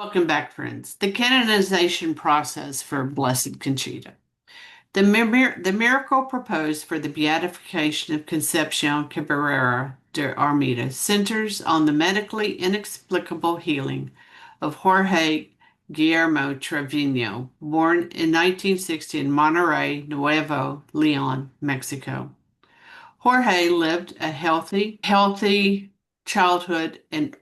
Welcome back, friends. The canonization process for Blessed Conchita. The miracle proposed for the beatification of Concepcion Cabrera de Armida centers on the medically inexplicable healing of Jorge Guillermo Trevino, born in 1960 in Monterrey, Nuevo Leon, Mexico. Jorge lived a healthy childhood and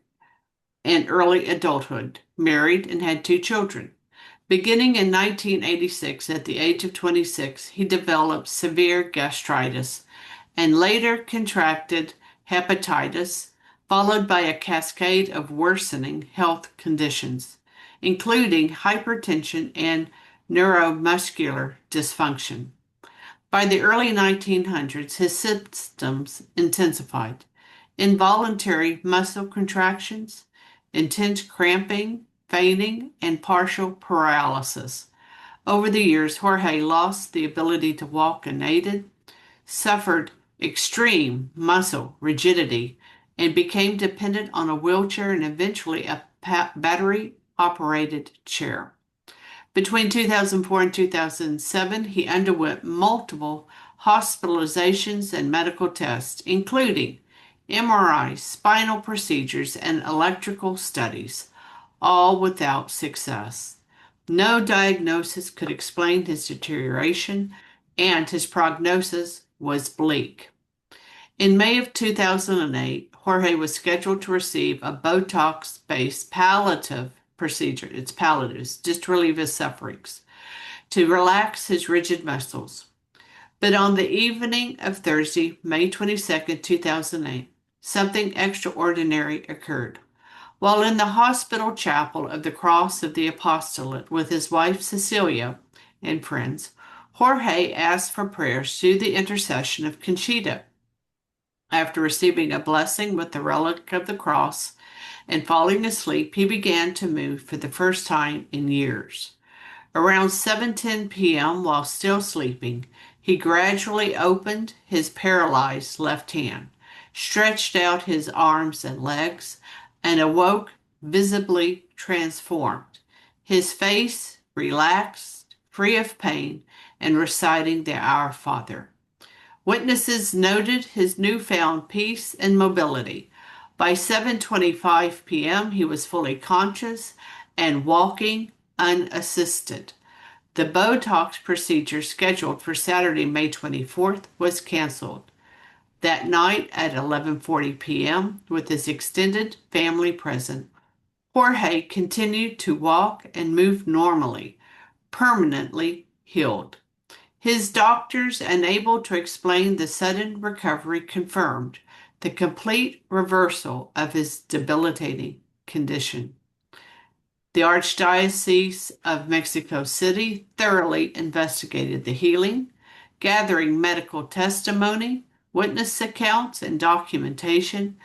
early adulthood, married, and had two children. Beginning in 1986, at the age of 26, he developed severe gastritis and later contracted hepatitis, followed by a cascade of worsening health conditions, including hypertension and neuromuscular dysfunction. By the early 1900s, his symptoms intensified. Involuntary muscle contractions, intense cramping, fainting, and partial paralysis. Over the years, Jorge lost the ability to walk unaided, suffered extreme muscle rigidity, and became dependent on a wheelchair and eventually a battery operated chair. Between 2004 and 2007, he underwent multiple hospitalizations and medical tests, including MRI, spinal procedures, and electrical studies, all without success. No diagnosis could explain his deterioration, and his prognosis was bleak. In May of 2008, Jorge was scheduled to receive a Botox-based palliative procedure. It's palliatives, just to relieve his sufferings, to relax his rigid muscles. But on the evening of Thursday, May 22nd, 2008, something extraordinary occurred. While in the hospital chapel of the Cross of the Apostolate with his wife Cecilia and friends, Jorge asked for prayers through the intercession of Conchita. After receiving a blessing with the relic of the cross and falling asleep, he began to move for the first time in years. Around 7:10 p.m., while still sleeping, he gradually opened his paralyzed left hand, stretched out his arms and legs, and awoke visibly transformed, his face relaxed, free of pain, and reciting the Our Father. Witnesses noted his newfound peace and mobility. By 7:25 p.m., he was fully conscious and walking unassisted. The Botox procedure scheduled for Saturday, May 24th was canceled. That night at 11:40 p.m., with his extended family present, Jorge continued to walk and move normally, permanently healed. His doctors, unable to explain the sudden recovery, confirmed the complete reversal of his debilitating condition. The Archdiocese of Mexico City thoroughly investigated the healing, gathering medical testimony, witness accounts, and documentation,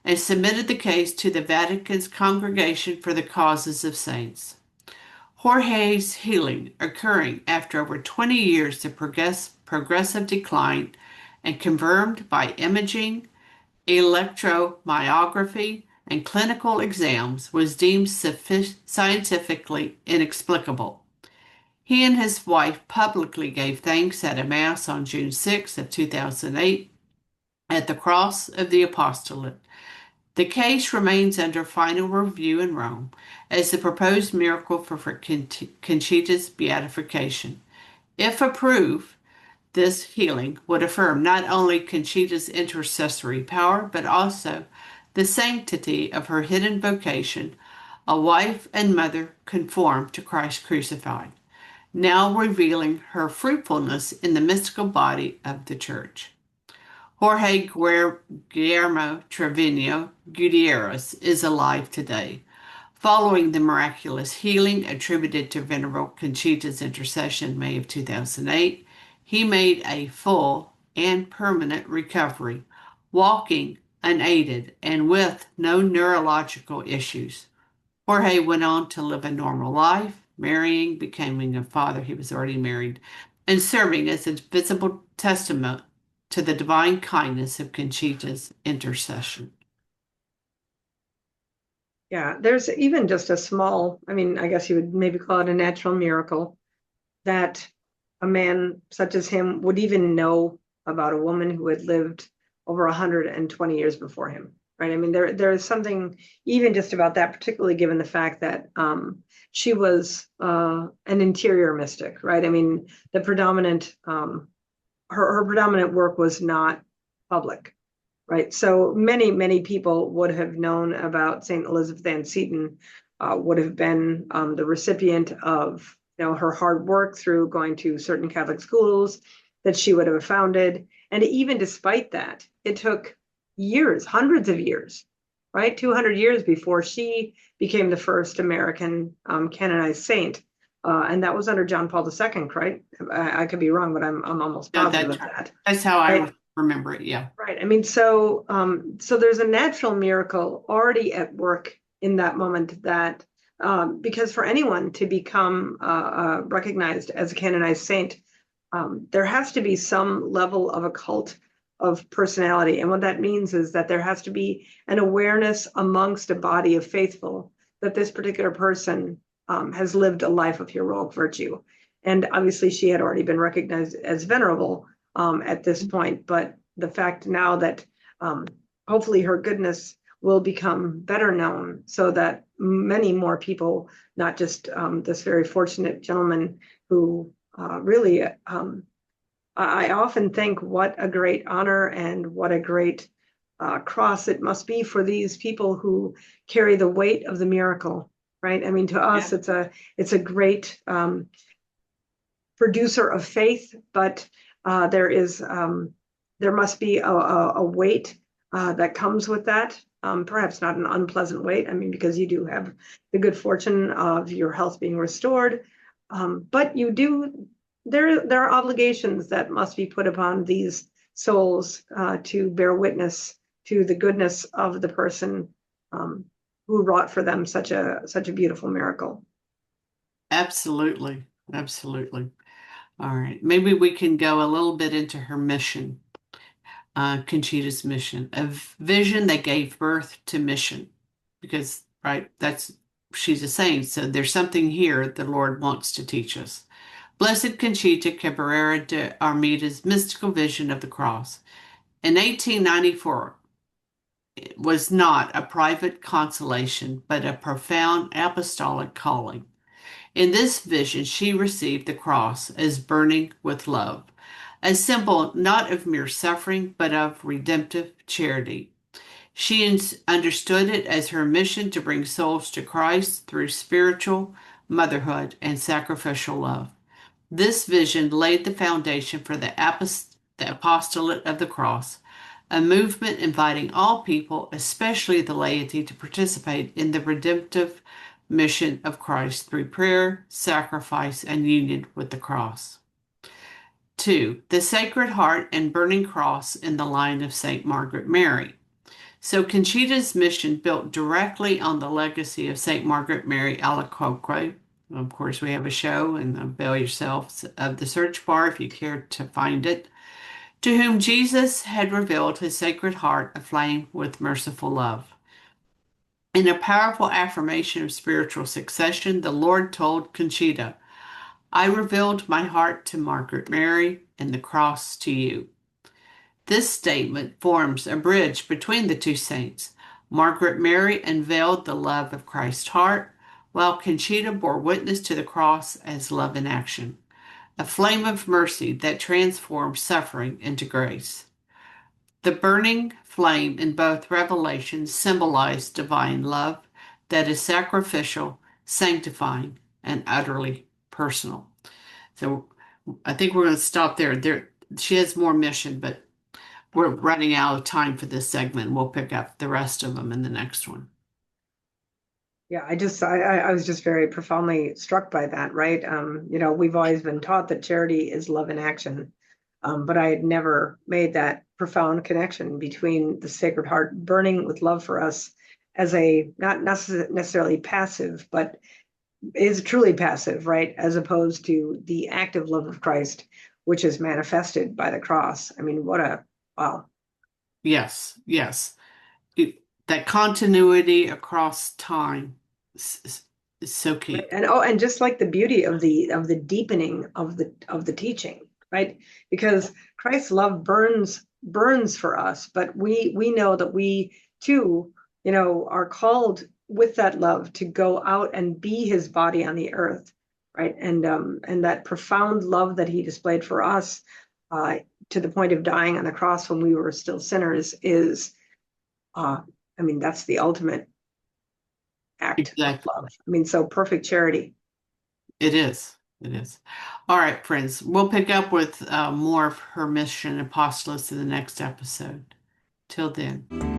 and submitted the case to the Vatican's Congregation for the Causes of Saints. Jorge's healing, occurring after over 20 years of progressive decline and confirmed by imaging, electromyography, and clinical exams, was deemed scientifically inexplicable. He and his wife publicly gave thanks at a Mass on June 6 of 2008 at the Cross of the Apostolate. The case remains under final review in Rome as the proposed miracle for Conchita's beatification. If approved, this healing would affirm not only Conchita's intercessory power, but also the sanctity of her hidden vocation, a wife and mother conformed to Christ crucified, now revealing her fruitfulness in the mystical body of the Church. Jorge Guillermo Trevino Gutierrez is alive today. Following the miraculous healing attributed to Venerable Conchita's intercession in May of 2008, he made a full and permanent recovery, walking unaided and with no neurological issues. Jorge went on to live a normal life, marrying, becoming a father, he was already married, and serving as a visible testament to the divine kindness of Conchita's intercession. Yeah, there's even just a small, I mean, I guess you would maybe call it a natural miracle that a man such as him would even know about a woman who had lived over 120 years before him, right? I mean, there is something even just about that, particularly given the fact that she was an interior mystic, right? I mean, the predominant her predominant work was not public, right? So many people would have known about Saint Elizabeth Ann Seton, would have been the recipient of her hard work through going to certain Catholic schools that she would have founded, and even despite that, it took years, hundreds of years, right, 200 years before she became the first American canonized saint. And that was under John Paul II, right? I could be wrong, but I'm almost No, positive of that. that's how I Right. remember it. Yeah. Right. I mean, so there's a natural miracle already at work in that moment that because for anyone to become recognized as a canonized saint, there has to be some level of a cult of personality. And what that means is that there has to be an awareness amongst a body of faithful that this particular person has lived a life of heroic virtue. And obviously, she had already been recognized as venerable at this point, but the fact now that um, hopefully her goodness will become better known so that many more people, not just this very fortunate gentleman who really, I often think what a great honor and what a great cross it must be for these people who carry the weight of the miracle, right? I mean, to us, Yeah. it's a great producer of faith, but there is there must be a weight that comes with that. Perhaps not an unpleasant weight. I mean, because you do have the good fortune of your health being restored, but you do there are obligations that must be put upon these souls to bear witness to the goodness of the person who wrought for them such a beautiful miracle. Absolutely. Absolutely. All right. Maybe we can go a little bit into her mission, Conchita's mission, a vision that gave birth to mission. Because, right, she's a saint. So there's something here the Lord wants to teach us. Blessed Conchita Cabrera de Armida's mystical vision of the cross. In 1894, it was not a private consolation, but a profound apostolic calling. In this vision, she received the cross as burning with love, a symbol not of mere suffering, but of redemptive charity. She understood it as her mission to bring souls to Christ through spiritual motherhood and sacrificial love. This vision laid the foundation for the apostolate of the cross, a movement inviting all people, especially the laity, to participate in the redemptive mission of Christ through prayer, sacrifice, and union with the cross. 2. The Sacred Heart and Burning Cross in the line of St. Margaret Mary. So Conchita's mission built directly on the legacy of St. Margaret Mary Alacoque. Of course, we have a show, and avail yourselves of the search bar if you care to find it, to whom Jesus had revealed his Sacred Heart aflame with merciful love. In a powerful affirmation of spiritual succession, the Lord told Conchita, I revealed my heart to Margaret Mary and the cross to you. This statement forms a bridge between the two saints. Margaret Mary unveiled the love of Christ's heart, while Conchita bore witness to the cross as love in action, a flame of mercy that transforms suffering into grace. The burning flame in both revelations symbolize divine love that is sacrificial, sanctifying, and utterly personal. So I think we're going to stop there. She has more mission, but we're running out of time for this segment. We'll pick up the rest of them in the next one. Yeah, I was just very profoundly struck by that, right? We've always been taught that charity is love in action, but I had never made that profound connection between the Sacred Heart burning with love for us as a not necessarily passive, but is truly passive, right? As opposed to the active love of Christ, which is manifested by the cross. I mean, what a wow. Yes, yes. That continuity across time is so Right. key. And oh, and just like the beauty of the deepening of the teaching, right? Because Christ's love burns for us, but we know that we too, are called with that love to go out and be his body on the earth, right? And that profound love that he displayed for us, uh, to the point of dying on the cross when we were still sinners is, uh, I mean, that's the ultimate act of Exactly. love. I mean, so perfect charity. It is. It is. All right, friends. We'll pick up with more of her mission, apostolates, in the next episode. Till then.